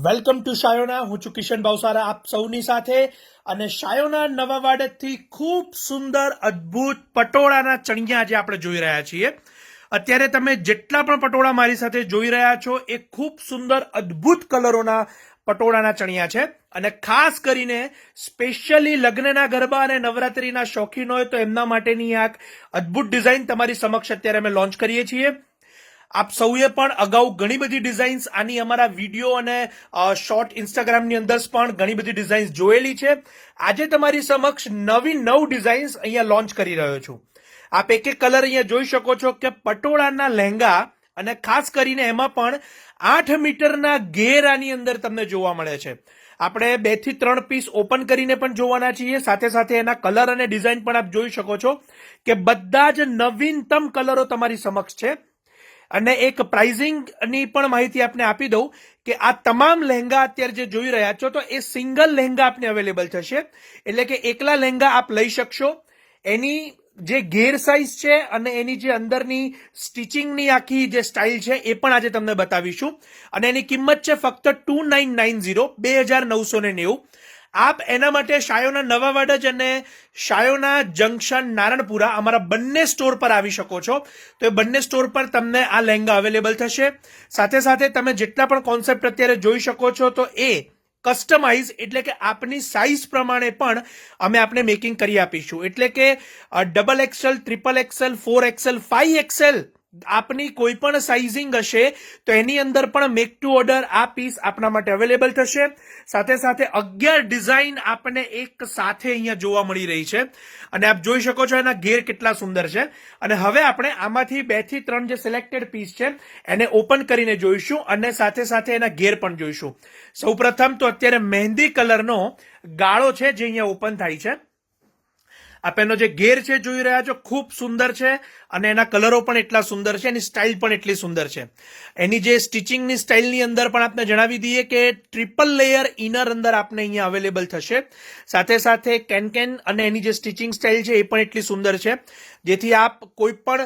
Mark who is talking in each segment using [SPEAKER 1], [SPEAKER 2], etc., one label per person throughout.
[SPEAKER 1] Welcome to Shayona. હું છું કિશન ભાવસારા આપ સૌની સાથે. અને શાયોના નવા વાડેથી ખૂબ સુંદર અદ્ભુત પટોળાના ચણિયા આજે આપણે જોઈ રહ્યા છીએ. અત્યારે તમે જેટલા પણ પટોળા મારી સાથે જોઈ રહ્યા છો એ ખૂબ સુંદર અદ્ભુત કલરોના પટોળાના ચણિયા છે. અને ખાસ કરીને સ્પેશિયલી લગ્નના ગરબા અને નવરાત્રીના શોખીન હોય તો એમના માટેની આ અદ્ભુત ડિઝાઇન તમારી સમક્ષ અત્યારે અમે લોન્ચ કરીએ છીએ. આપ સૌએ પણ અગાઉ ઘણી બધી ડિઝાઇન્સ આની અમારા વિડીયો અને શોર્ટ ઇન્સ્ટાગ્રામની અંદર પણ ઘણી બધી ડિઝાઇન્સ જોયેલી છે. આજે તમારી સમક્ષ નવ ડિઝાઇન્સ અહીંયા લોન્ચ કરી રહ્યો છું. આપ એક એક કલર અહીંયા જોઈ શકો છો કે પટોળાના લહેંગા અને ખાસ કરીને એમાં પણ 8 મીટરના ઘેર આની અંદર તમને જોવા મળે છે. આપણે 2 થી 3 પીસ ઓપન કરીને પણ જોવાના છીએ. સાથે સાથે એના કલર અને ડિઝાઇન પણ આપ જોઈ શકો છો કે બધા જ નવીનતમ કલરો તમારી સમક્ષ છે. અને એક પ્રાઇઝિંગની પણ માહિતી આપને આપી દઉં કે આ તમામ લહેંગા અત્યારે જે જોઈ રહ્યા છો તો એ સિંગલ લહેંગા આપને અવેલેબલ થશે. એટલે કે એકલા લહેંગા આપ લઈ શકશો. એની જે ઘેર સાઇઝ છે અને એની જે અંદરની સ્ટિચિંગની આખી જે સ્ટાઇલ છે એ પણ આજે તમને બતાવીશું. અને એની કિંમત છે ફક્ત 2990 2990. આપ એના માટે શાયોના નવા વાડજ અને શાયોના જંકશન નારણપુરા અમારા બંને સ્ટોર પર આવી શકો છો. તો એ બંને સ્ટોર પર તમને આ લહેંગા અવેલેબલ થશે. સાથે સાથે તમે જેટલા પણ કોન્સેપ્ટ અત્યારે જોઈ શકો છો તો એ કસ્ટમાઇઝ એટલે કે આપની સાઇઝ પ્રમાણે પણ અમે આપને મેકિંગ કરી આપીશું. એટલે કે XXL, XXL, 4XL, 5XL આપની કોઈ પણ સાઇઝિંગ હશે તો એની અંદર પણ મેક ટુ ઓર્ડર આ પીસ આપના માટે અવેલેબલ થશે. સાથે સાથે 11 ડિઝાઇન આપને એક સાથે અહીંયા જોવા મળી રહી છે. અને આપ જોઈ શકો છો એના ઘેર કેટલા સુંદર છે. અને હવે આપણે આમાંથી 2 થી 3 જે સિલેક્ટેડ પીસ છે એને ઓપન કરીને જોઈશું અને સાથે સાથે એના ઘેર પણ જોઈશું. સૌપ્રથમ તો અત્યારે મહેંદી કલરનો ગાળો છે જે અહીંયા ઓપન થાય છે. આપ એનો જે ઘેર છે જોઈ રહ્યા છો ખૂબ સુંદર છે અને એના કલરો પણ એટલા સુંદર છે. એની સ્ટાઇલ પણ એટલી સુંદર છે. એની જે સ્ટિચિંગની સ્ટાઇલની અંદર પણ આપને જણાવી દઈએ કે ટ્રિપલ લેયર ઇનર અંદર આપને અહીંયા અવેલેબલ થશે. સાથે સાથે કેન અને એની જે સ્ટિચિંગ સ્ટાઇલ છે એ પણ એટલી સુંદર છે જેથી આપ કોઈ પણ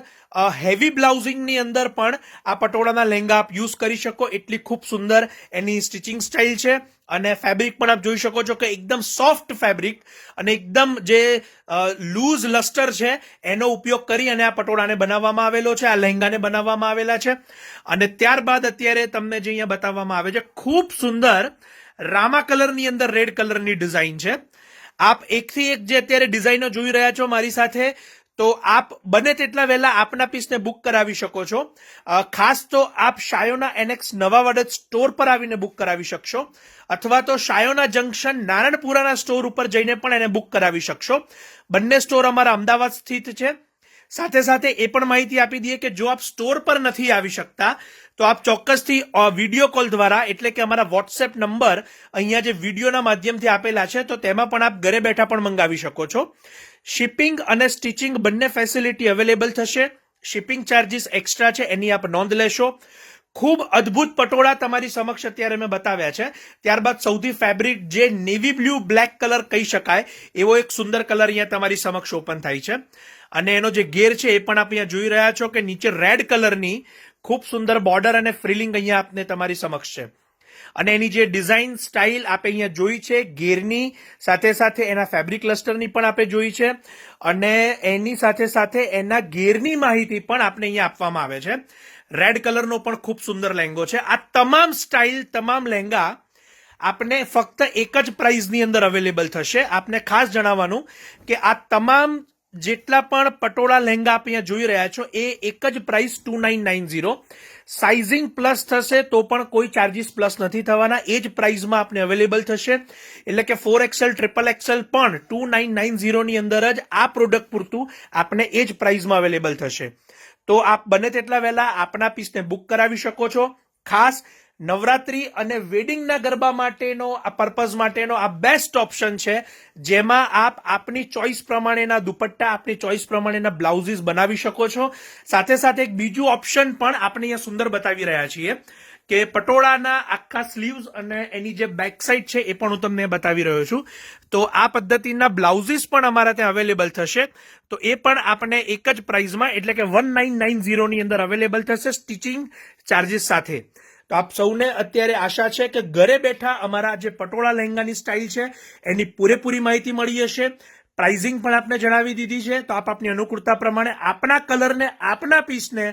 [SPEAKER 1] હેવી બ્લાઉઝિંગની અંદર પણ આ પટોળાના લહેંગા આપ યુઝ કરી શકો. એટલી ખૂબ સુંદર એની સ્ટિચિંગ સ્ટાઇલ છે. અને ફેબ્રિક પણ આપ જોઈ શકો છો કે એકદમ સોફ્ટ ફેબ્રિક અને એકદમ જે લૂઝ લસ્ટર છે એનો ઉપયોગ કરી અને આ પટોળાને બનાવવામાં આવેલો છે. આ લહેંગાને બનાવવામાં આવેલા છે. અને ત્યારબાદ અત્યારે તમને જે અહીંયા બતાવવામાં આવે છે ખૂબ સુંદર રામા કલરની અંદર રેડ કલરની ડિઝાઇન છે. આપ એકથી એક જે અત્યારે ડિઝાઇનો જોઈ રહ્યા છો મારી સાથે તો આપ બને તેટલા વહેલા આપના પીસને બુક કરાવી શકો છો. ખાસ તો આપ શાયોના NX નવા વાડજ સ્ટોર પર આવીને બુક કરાવી શકશો અથવા તો શાયોના જંકશન નારણપુરાના સ્ટોર ઉપર જઈને પણ એને બુક કરાવી શકશો. બંને સ્ટોર અમારા અમદાવાદ સ્થિત છે. સાથે સાથે એ પણ માહિતી આપી દઈએ કે જો આપ સ્ટોર પર નથી આવી શકતા તો આપ ચોક્કસથી વિડીયો કોલ દ્વારા એટલે કે અમારા વોટ્સએપ નંબર અહીંયા જે વિડીયોના માધ્યમથી આપેલા છે તો તેમાં પણ આપ ઘરે બેઠા પણ મંગાવી શકો છો. શિપિંગ અને સ્ટિચિંગ બંને ફેસિલિટી અવેલેબલ થશે. શિપિંગ ચાર્જીસ એક્સ્ટ્રા છે એની આપ નોંધ લેશો. ખૂબ અદ્ભુત પટોળા તમારી સમક્ષ અત્યારે મેં બતાવ્યા છે. ત્યારબાદ સૌથી ફેબ્રિક જે નેવી બ્લુ બ્લેક કલર કહી શકાય એવો એક સુંદર કલર અહીંયા તમારી સમક્ષ ઓપન થાય છે. અને એનો જે ઘેર છે એ પણ આપ અહીંયા જોઈ રહ્યા છો કે નીચે રેડ કલરની ખૂબ સુંદર બોર્ડર અને ફ્રિલિંગ અહીંયા આપને તમારી સમક્ષ છે. અને એની જે ડિઝાઇન સ્ટાઇલ આપે અહીંયા જોઈ છે ઘેરની સાથે સાથે એના ફેબ્રિક ક્લસ્ટરની પણ આપે જોઈ છે. અને એની સાથે સાથે એના ઘેરની માહિતી પણ આપને અહીંયા આપવામાં આવે છે. રેડ કલરનો પણ ખૂબ સુંદર લહેંગો છે. આ તમામ સ્ટાઇલ તમામ લહેંગા આપને ફક્ત એક જ પ્રાઇઝની અંદર અવેલેબલ થશે. આપને ખાસ જણાવવાનું કે આ તમામ જેટલા પણ પટોળા લહેંગા આપ અહીંયા જોઈ રહ્યા છો એ એક જ પ્રાઇસ 2990. સાઇઝિંગ પ્લસ થશે તો પણ કોઈ ચાર્જીસ પ્લસ નથી થવાના. એ જ પ્રાઇઝમાં આપને અવેલેબલ થશે. એટલે કે 4XL, XXL પણ 2990 ની અંદર જ આ પ્રોડક્ટ પૂરતું આપને એ જ પ્રાઇઝમાં અવેલેબલ થશે. તો આપ બને તેટલા વહેલા આપના પીસને બુક કરાવી શકો છો. ખાસ નવરાત્રી અને વેડિંગના ગરબા માટેનો આ પર્પઝ માટેનો આ બેસ્ટ ઓપ્શન છે જેમાં આપ આપની ચોઇસ પ્રમાણેના દુપટ્ટા આપની ચોઇસ પ્રમાણેના બ્લાઉઝીસ બનાવી શકો છો. સાથે સાથે એક બીજું ઓપ્શન પણ આપણે અહીંયા સુંદર બતાવી રહ્યા છીએ કે પટોળાના આખા સ્લીવ્સ અને એની જે બેક સાઈડ છે એ પણ હું તમને બતાવી રહ્યો છું. તો આ પદ્ધતિના બ્લાઉઝીસ પણ અમારા ત્યાં અવેલેબલ થશે. તો એ પણ આપણે એક જ પ્રાઇઝમાં એટલે કે 1990 ની અંદર અવેલેબલ થશે સ્ટિચિંગ ચાર્જીસ સાથે. તો આપ સૌને અત્યારે આશા છે કે ઘરે બેઠા અમારા જે પટોળા લહેંગાની સ્ટાઇલ છે એની પૂરેપૂરી માહિતી મળી હશે. પ્રાઇઝિંગ પણ આપને જણાવી દીધી છે. તો આપ આપની અનુકૂળતા પ્રમાણે આપના કલરને આપના પીસને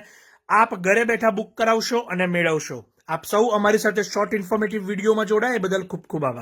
[SPEAKER 1] આપ ઘરે બેઠા બુક કરાવશો અને મેળવશો. આપ સૌ અમારી સાથે શોર્ટ ઇન્ફોર્મેટિવ વિડીયોમાં જોડાય એ બદલ ખૂબ ખૂબ આભાર.